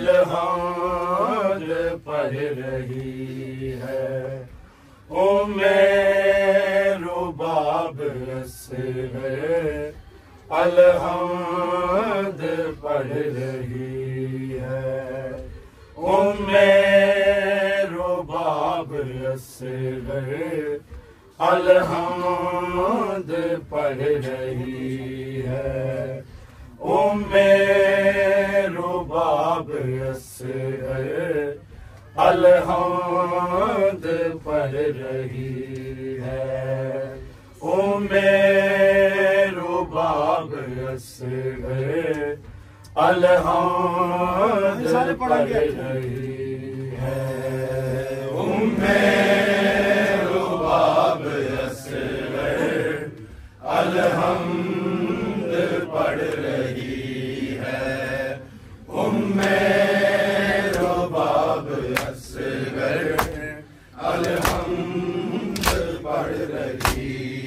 अलहमद पढ़ रही है ओ मेरे बाब से है अलहमद पढ़ रही है ओ मेरे बाब से है अलहमद पढ़ रही है ओ मेरे बाब से है अलहमद पढ़ रही है ओ मेरे बाब से है अलहमद पढ़ रही है ओ मेरे बाब से है अलहमद पढ़ रही है ओ मेरे बाब से है अलहमद पढ़ रही है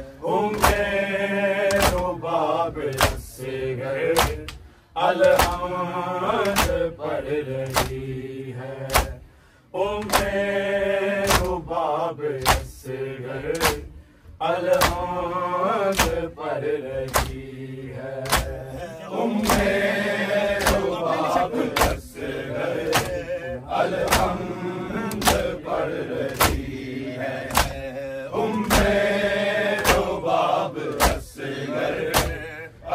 ओ मेरे बाब से है अलहमद पढ़ रही है ओ मेरे बाब से है अलहमद पढ़ रही है ओ मेरे बाब से है अलहमद पढ़ रही है ओ मेरे बाब से है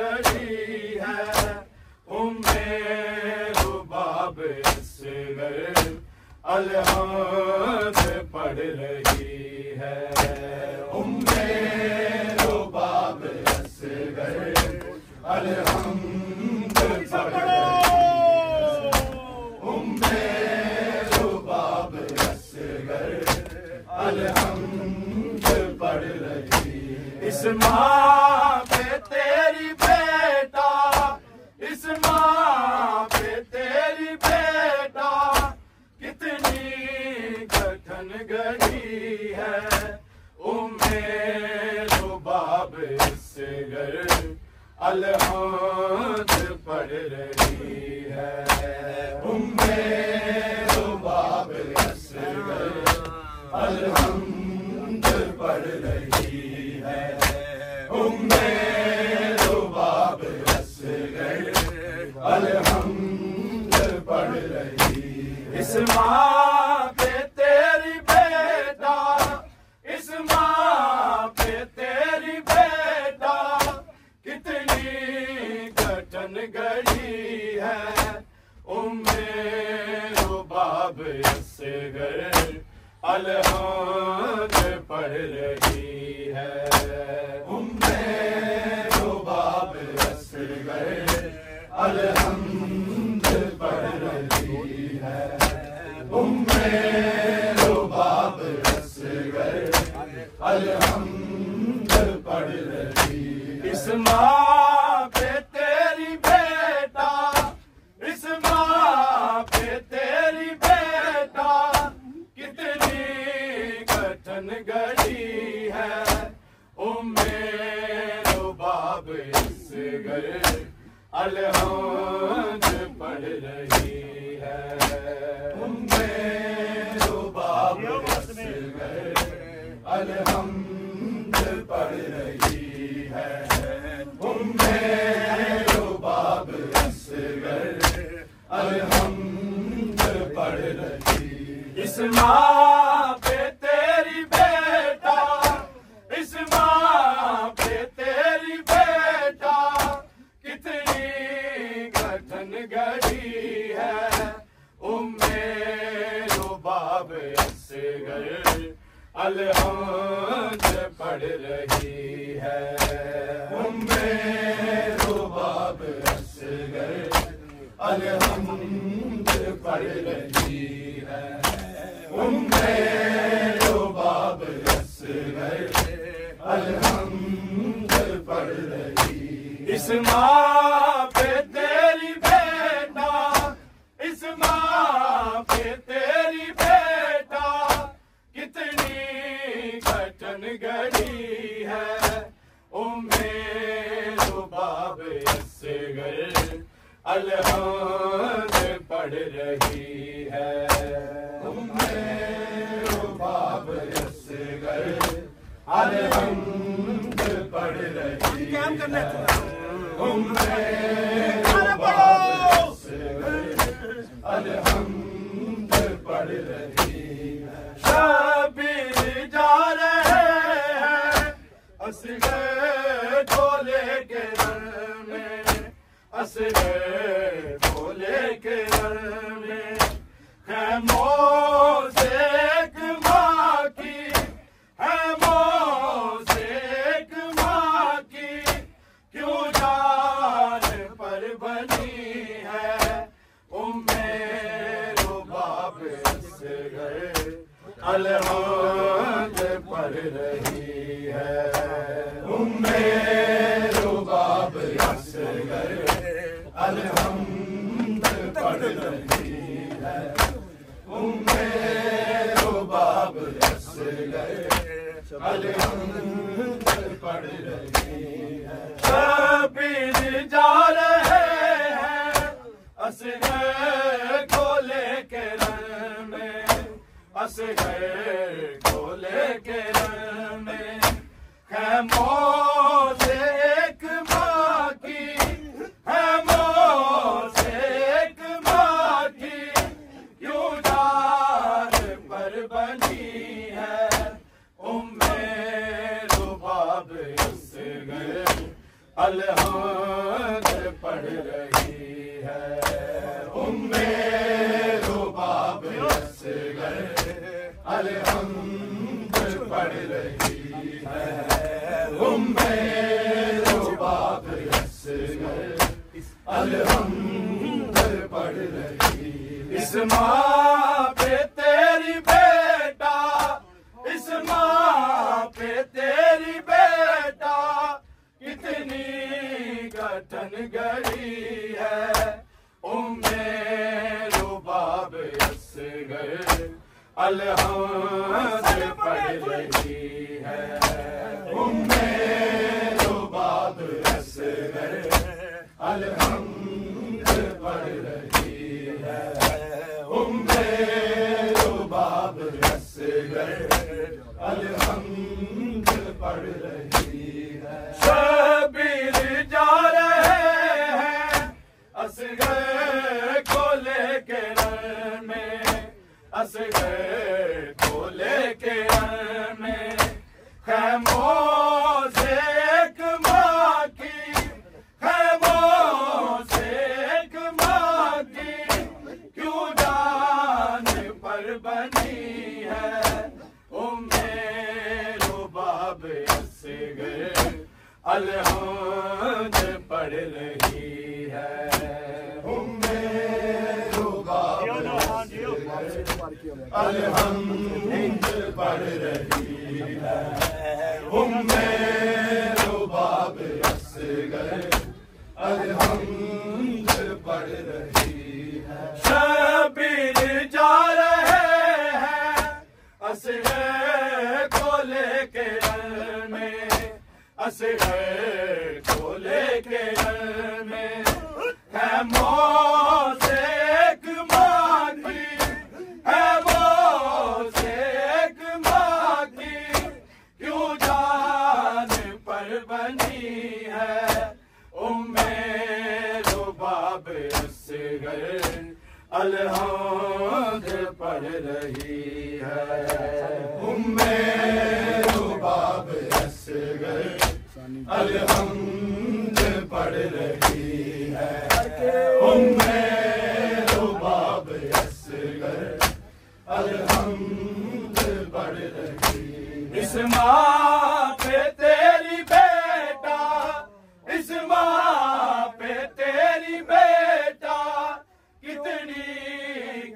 गढ़ी है, उम्मे रुबाब असगर अलहम्द पढ़ रही है। उम्मे रुबाब असगर अलहम्द पढ़ रही है। उम्मे रुबाब असगर अलहम्द पढ़ रही है। इस माँ पे तेरी बेटा, इस माँ पे तेरी बेटा कितनी कठिन गढ़ी है। उम्मे रुबाब असगर अलहम्द पढ़ रही है। उम्मे रुबाब असगर अलहम्द पढ़ रही है। उम्मे रुबाब असगर अलहम्द पढ़ रही है। इस माँ पे तेरी बेटा, इस माँ पे तेरी बेटा कितनी कठिन गढ़ी है। उम्मे रुबाब असगर अलहम्द पढ़ रही है। उम्मे रुबाब असगर अलहम्द पढ़ रही है। उम्मे रुबाब असगर अलहम्द पढ़ रही है। इस माँ पे तेरी बेटा, इस माँ पे तेरी बेटा कितनी कठिन गढ़ी है। उम्मे रुबाब असगर अलहम्द पढ़ रही है। उम्मे रुबाब असगर अलहम्द पढ़ रही है। उम्मे रुबाब असगर अलहम्द पढ़ रही। इस माँ पे तेरी बेटा, इस माँ पे तेरी बेटा कितनी कठिन गढ़ी है। उम्मे रुबाब असगर अलहम्द पढ़ रही है। उम्मे रुबाब असगर अलहम्द पढ़ रही है। उम्मे रुबाब असगर अलहम्द पढ़ रही। इस माँ पे तेरी बेटा, इस माँ पे तेरी बेटा कितनी कठिन गढ़ी है। उम्मे रुबाब असगर अलहम्द पढ़ रही है। उम्मे रुबाब असगर अलहम्द पढ़ रही है। उम्मे रुबाब असगर अलहम्द पढ़ रही है। शबीर जा रहे हैं असगर भोले के दर में, असगर भोले के दर में। है मौत एक माँ की, है मौत एक माँ की, क्यों जान पर बनी है। उम्मे रुबाब असगर अलहम्द पढ़ रही है। उम्मे रुबाब असगर अलहम्द पढ़ रही है। उम्मे रुबाब असगर अलहम्द पढ़ रही है। शबीर जा रहे हैं असगर भोले के दर में, असगर भोले के दर में। है मौत एक माँ की, है मौत एक माँ की, यूं जान पर बनी है। उम्मे रुबाब असगर अलहम्द पढ़ रही है। उम्मे रुबाब असगर अलहम्द पढ़ रही है। उम्मे रुबाब असगर अलहम्द पढ़ रही। इस माँ पे तेरी बेटा, इस माँ पे तेरी बेटा कितनी कठिन घड़ी है। उम्मे रुबाब असगर अलहम्द पढ़ रही है। उम्मे रुबाब असगर अलहम्द पढ़ रही है। उम्मे रुबाब असगर अलहम्द पढ़ रही है। शबीर जा रहे हैं असगर को लेके रण में, असगर को लेके रण में। खैमों से एक माँ की, खैमों से एक माँ की क्यों जान पर बनी है। उम्मे रुबाब असगर अलहम्द पढ़ रही है। उम्मे रुबाब अलहम्द पढ़ रही है। उम्मे रुबाब असगर अलहम्द पढ़ रही है। शबीर जा रहे हैं असगर को लेके रण में, असगर को लेके रण में। खैमों से एक माँ की, खैमों से एक माँ की क्यों जान पर बनी है। उम्मे रुबाब असगर अलहम्द पढ़ रही है। उम्मे रुबाब असगर अलहम्द पढ़ रही है। उम्मे रुबाब असगर अलहम्द पढ़ रही है। इस माँ पे तेरी बेटा, इस माँ पे तेरी बेटा कितनी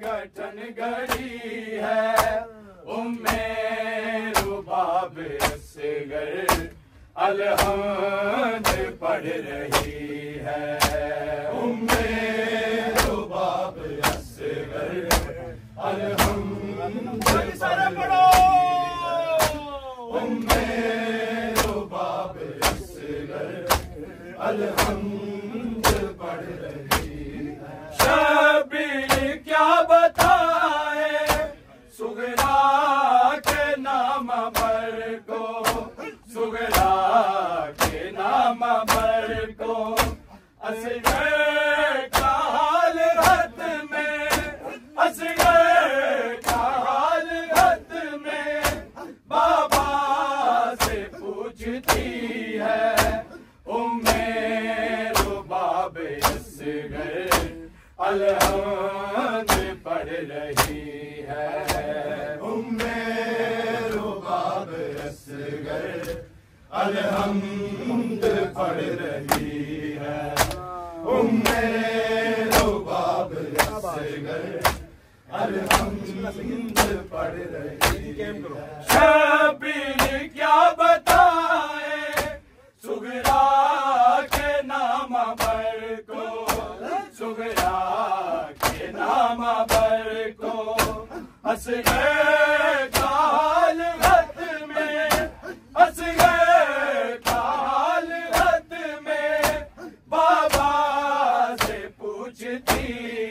कठिन घड़ी है। उम्मे रुबाब असगर अलहम्द पढ़ रही है। उम्मे रुबाब असगर अलहम्द पढ़ रही है। उम्मे रुबाब असगर अलहम्द पढ़ रही है। शबीर क्या बताए सुगरा के नाम पर को, सुगरा के नाम पर को। असगर का हाल रत में, असगर का हाल रत में बाबा से पूछती है। उम्मे रुबाब असगर अलहम्द पढ़ रही है। उम्मे रुबाब असगर अलहम्द पढ़ रही है। उम्मे रुबाब असगर अलहम्द पढ़ रही है। शबीर क्या बताए सुगरा के नाम पर को, सुगरा के नाम पर को। असगर का हाल रत में, असगर का हाल रत में बाबा से पूछती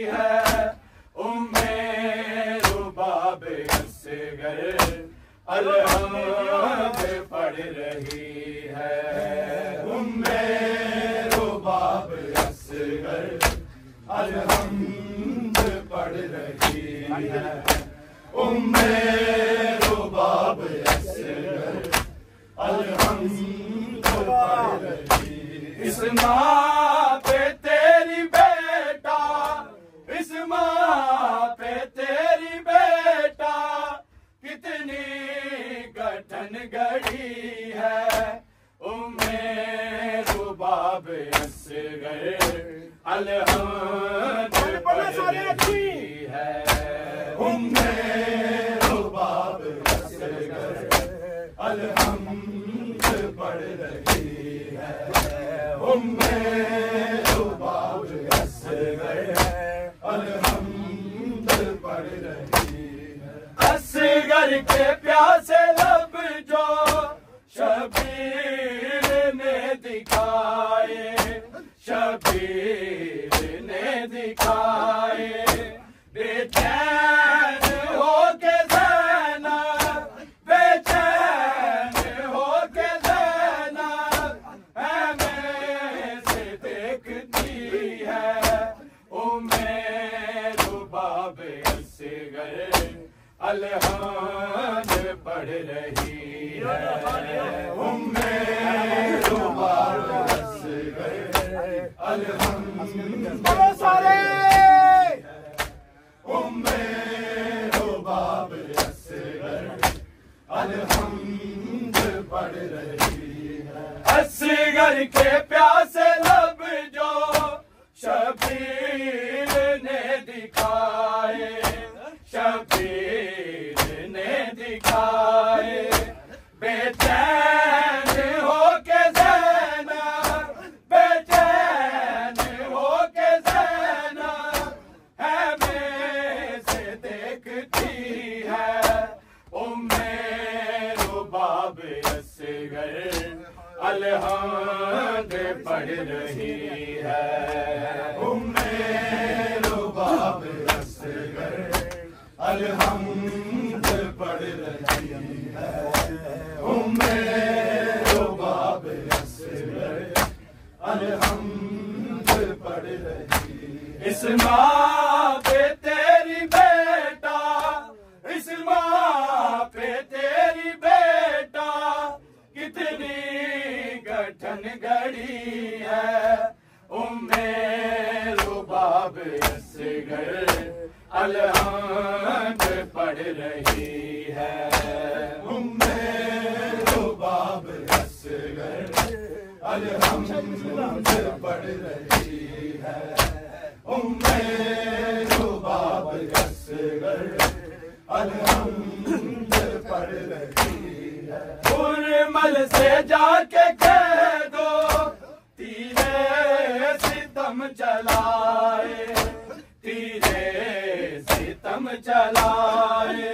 है। उम्मे रुबाब असगर अलहम्द पढ़ रही है। उम्मे रुबाब असगर अलहम्द पढ़ रही है। उम्मे रुबाब असगर अलहम्द पढ़ रही है। इस माँ पे अलहम्द पढ़ रही है। उम्मे रुबाब असगर अलहम्द पढ़ रही है। उम्मे रुबाब असगर अलहम्द पढ़ रही है। असगर के प्यासे लब जो शबीर ने दिखाए, शबीर ने दिखाए, बेचैन हो के ज़ैनब, बेचैन हो के ज़ैनब हमें से देखती है। उम्मे रुबाब असगर अलहम्द पढ़ रही है। उम्मे रुबाब असगर अलहम्द सारे। उम्मे रुबाब असगर अलहम्द पढ़ रही है। असगर के प्यासे लब जो शबीर ने दिखाए, शबीर ने दिखाए, बेचैन हो के ज़ैनब, बेचैन हो के ज़ैनब हमें से देखती है। उम्मे रुबाब असगर अलहम्द पढ़ रही है। उम्मे रुबाब असगर अलहम्द पढ़ रही है। उम्मे रुबाब असगर अलहम्द पढ़ रही है। इस माँ पे तेरी बेटा, इस माँ पे तेरी बेटा कितनी गठन घड़ी है। उम्मे रुबाब असगर अलहम्द पढ़ रही है। उम्मे रुबाब असगर अलहम्द पढ़ रही है। उम्मे रुबाब असगर अलहम्द पढ़ रही है। उर्मल से जाके कह दो तीरे सितम चलाए, तीरे सितम चलाए।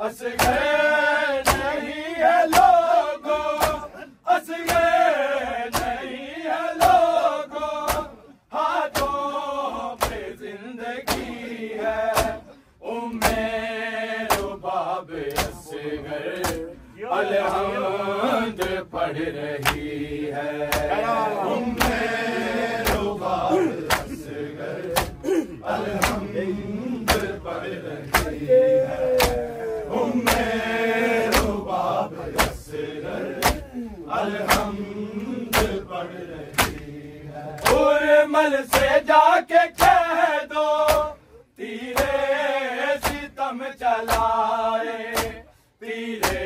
असगर नहीं है लोगो, असगर नहीं है लोगो, हाथों पे जिंदगी है। उम्मे रुबाब असगर अलहम्द पढ़ रही है। उम्मे रुबाब असगर अलहम्द पढ़ रही है। उम्मे रुबाब असगर अलहम्द पढ़ रही है। उर्मल से जाके कह दो तीरे सितम चलाए, तीरे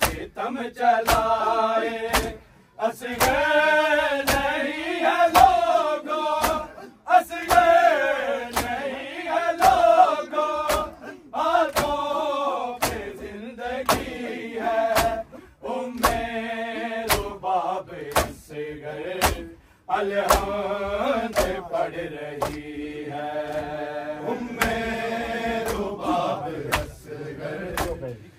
सितम चलाए। असगर नहीं है लोगो, असगर नहीं है लोगो, हाथों पे जिंदगी है। उम्मे रुबाब असगर अलहम्द पढ़ रही है। उम्मे रुबाब असगर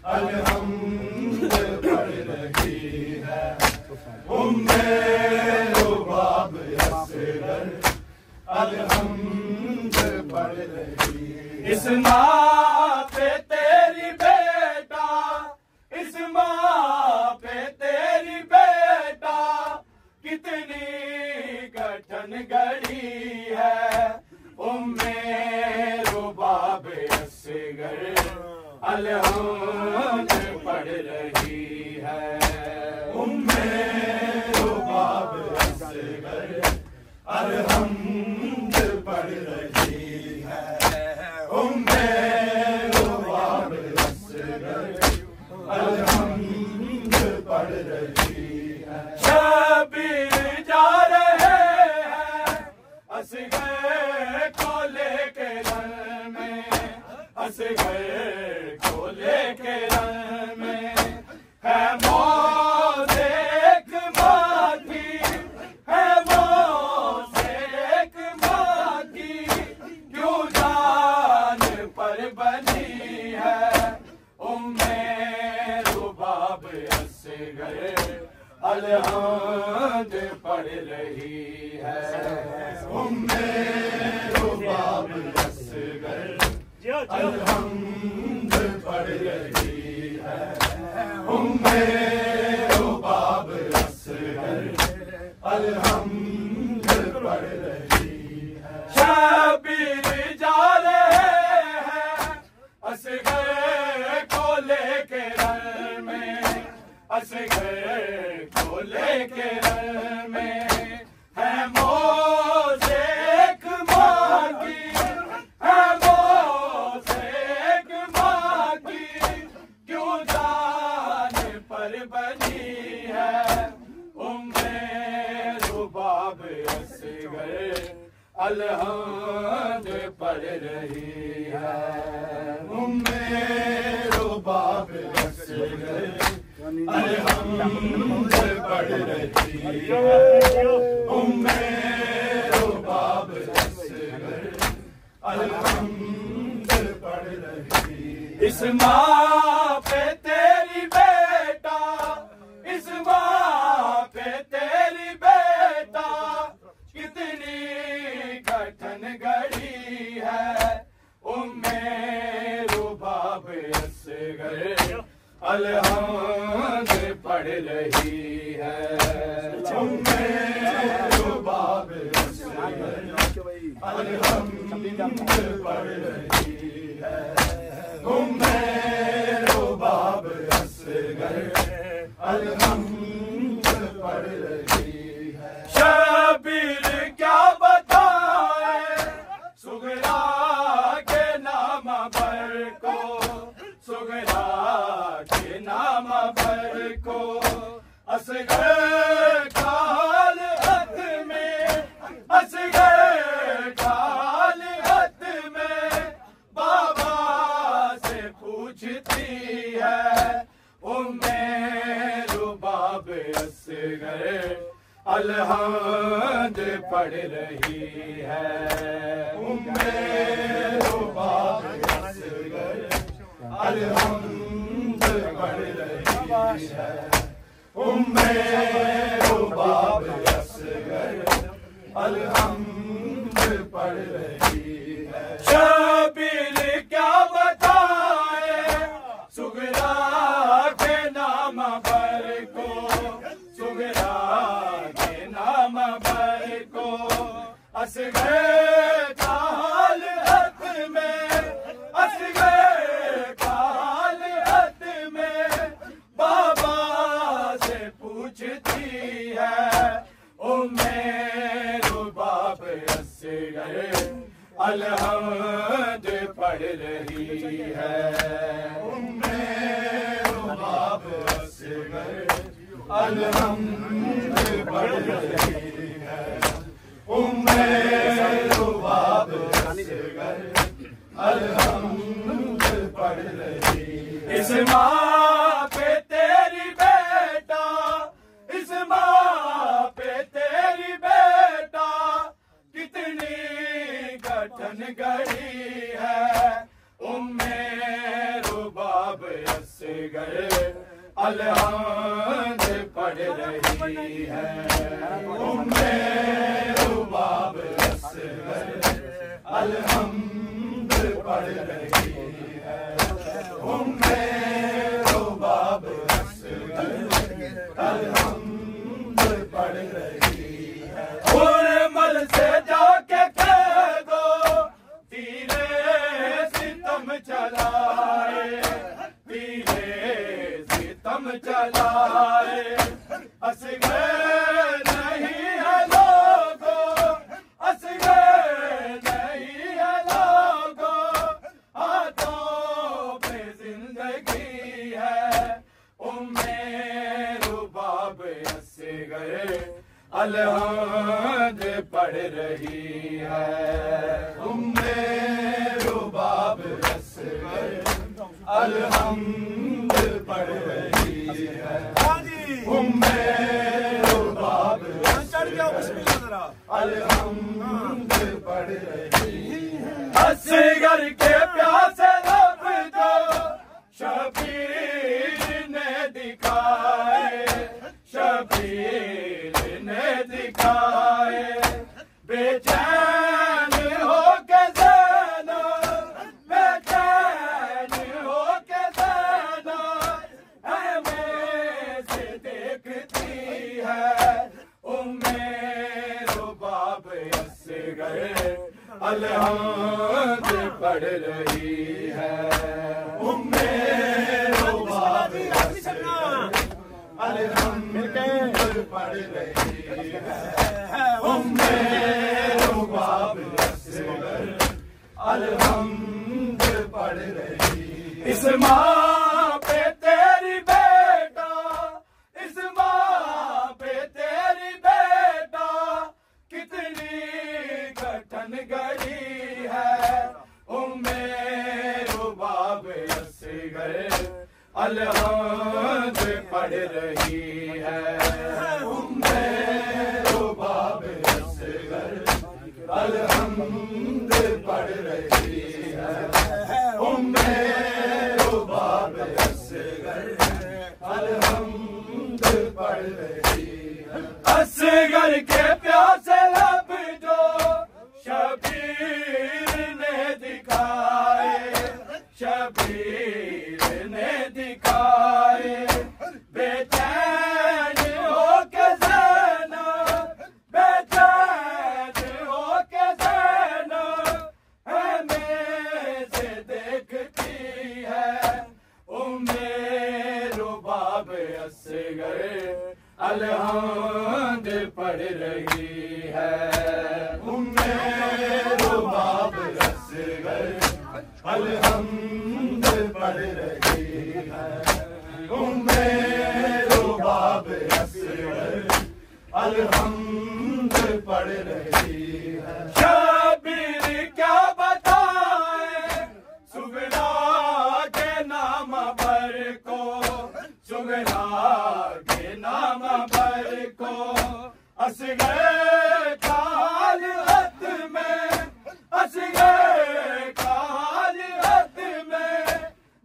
अलहम्द पढ़ रही है। उम्मे रुबाब असगर अलहम्द पढ़ रही है। इस माँ पे तेरी बेटा, इस माँ पे तेरी बेटा कितनी कठिन घड़ी है। उम्मे रुबाब असगर अलहम्द पढ़ रही है। उम्मे रुबाब असगर अलहम्द पढ़ रही है। उम्मे रुबाब असगर अलहम्द पढ़ रही है। शबीर जा रहे हैं असगर को लेके रन में है मौत एक माँ की, है मौत एक माँ की, क्यों जान पर बनी है उम्मे रुबाब असगर अलहम्द पढ़ रही है, उम्मे रुबाब असगर अलहम्द पढ़ रही है, उम्मे रुबाब असगर अलहम्द पढ़ रही है। शबीर जा रहे हैं असगर को लेके रन में, असगर को लेके रन में है मौत एक माँ की, है मौत एक माँ की, क्यों जान पर बनी है उम्मे रुबाब असगर अलहम्द पढ़ रही है, उम्मे रुबाब असगर अलहम्द पढ़ रही है, उम्मे रुबाब असगर अलहम्द पढ़ रही है। इस माँ पे तेरी बेटा, इस माँ पे तेरी बेटा कितनी कठिन घड़ी है उम्मे रुबाब असगर अलहम्द पढ़ रही है, उम्मे रुबाब असगर अलहम्द पढ़ रही है, उम्मे रुबाब असगर अलहम्द पढ़ रही है। शबीर क्या बताए सुगरा के नाम पर को, सुगरा के नाम पर को असगर काल हथ में, असगर काल हथ में बाबा से पूछती है उम्मे रुबाब असगर अलहम्द पढ़ रही है, उम्मे रुबाब असगर अलहम्द पढ़ रही है, उम्मे रुबाब असगर अलहम्द पढ़ रही है। शबीर क्या बताए सुगरा के नाम पर को, सुगरा के नाम पर को असगर काल हथ में, असगर काल हथ में बाबा से पूछती है उम्मे रुबाब असगर अलहम्द पढ़ रही है, उम्मे रुबाब असगर अलहम्द पढ़ रही है, उम्मे रुबाब असगर अलहम्द पढ़ रही है। इस माँ पे तेरी बेटा, इस माँ पे तेरी बेटा कितनी कठिन घड़ी है उम्मे रुबाब असगर अलहम्द पढ़ रही है, उम्मे रुबाब असगर अलहम्द पढ़ रही है, उम्मे रुबाब असगर अलहम्द पढ़ रही है। उर्मल से जाके कह दो तीरे सितम चलाए, तीरे सितम चलाए असगर नहीं है लोगो, असगर नहीं है लोगो, हाथों पे जिंदगी है उम्मे रुबाब असगर अलहम्द पढ़ रही है, उम्मे रुबाब असगर अलहम्द पढ़ रही है। उम्मे रुबाब चढ़ गया अलहम्द पढ़ रही है। असगर के प्यासे लब जो शबीर ने दिखाए, शबीर ने दिखाए, बेचैन हो के ज़ैनो, बेचैन हो के ज़ैनो हमें से देखती है। उम्मे रुबाब असगर अलहम्द पढ़ रही है। उम्मे रुबाब अलहम्द पढ़ रही है। उम्मे रुबाब असगर अलहम्द पढ़ रही है। इस माँ पे तेरी बेटा, इस माँ पे तेरी बेटा कितनी कठिन घड़ी है। उम्मे रुबाब असगर अलहम्द पढ़ रही है। उम्मे रुबाब असगर अलहम्द पढ़ रही है। उम्मे रुबाब असगर अलहम्द पढ़ रही है। असगर के प्यासे लब जो शबीर ने दिखाए, शबीर ने दिखाए, बेचैन हो के ज़ैनो, बेचैन हो के ज़ैनो हमें से देखती है। उम्मे रुबाब असगर अलहम्द पढ़ रही है। उम्मे रुबाब असगर अलहम्द पढ़ रही है। उम्मे रुबाब असगर अलहम्द पढ़ रही है। शबीर क्या बताए सुगरा के नाम भर को, सुगरा के नाम भर को असगर काल हद में, असगर काल हद में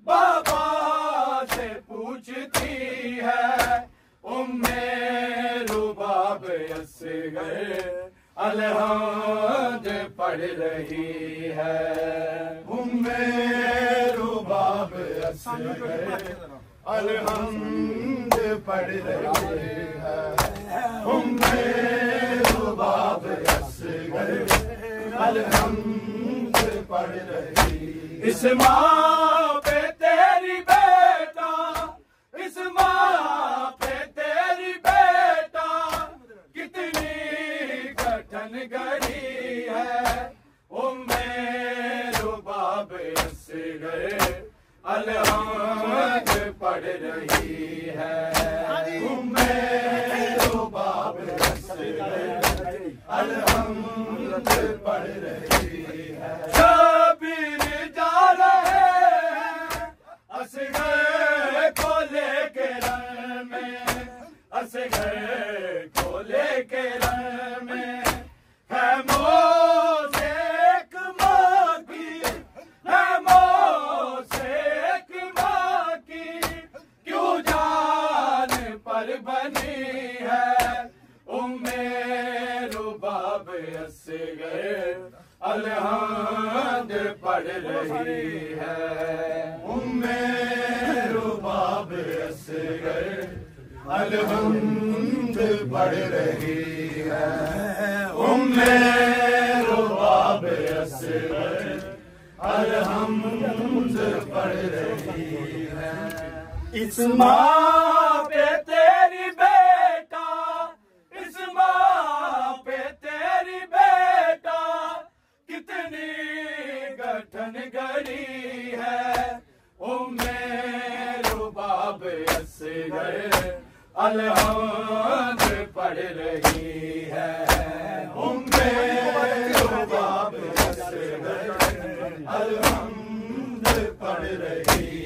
बाबा से पूछती है। उम्मे रुबाब असगर अलहम्द पढ़ रही है। उम्मे रुबाब असगर अलहम्द पढ़ रही है। उम्मे रुबाब असगर अलहम्द पढ़ रही है। इस माँ पे तेरी बेटा, इस माँ पे तेरी बेटा कितनी कठिन घड़ी है। उम्मे रुबाब असगर अलहम्द पढ़ रही है। उम्मे रुबाब असगर अलहम्द पढ़ रही है। शबीर जा रहे हैं असगर को लेके रण में, असगर को लेके रण में है मोसेक माँ की, है मोसेक माँ की क्यों जान पर बनी है। उम्मे रुबाब असगर अलहम्द पढ़ रही है। उम्मे रुबाब असगर अलहम्द पढ़ रही है। उम्मे रुबाब असगर अलहम्द पढ़ रही है। इस माँ पे तेरी बेटा, इस माँ पे तेरी बेटा कितनी कठिन घड़ी है। उम्मे रुबाब असगर अलहम्द पढ़ रही है। उम्मे रुबाब असगर अलहम्द पढ़ रही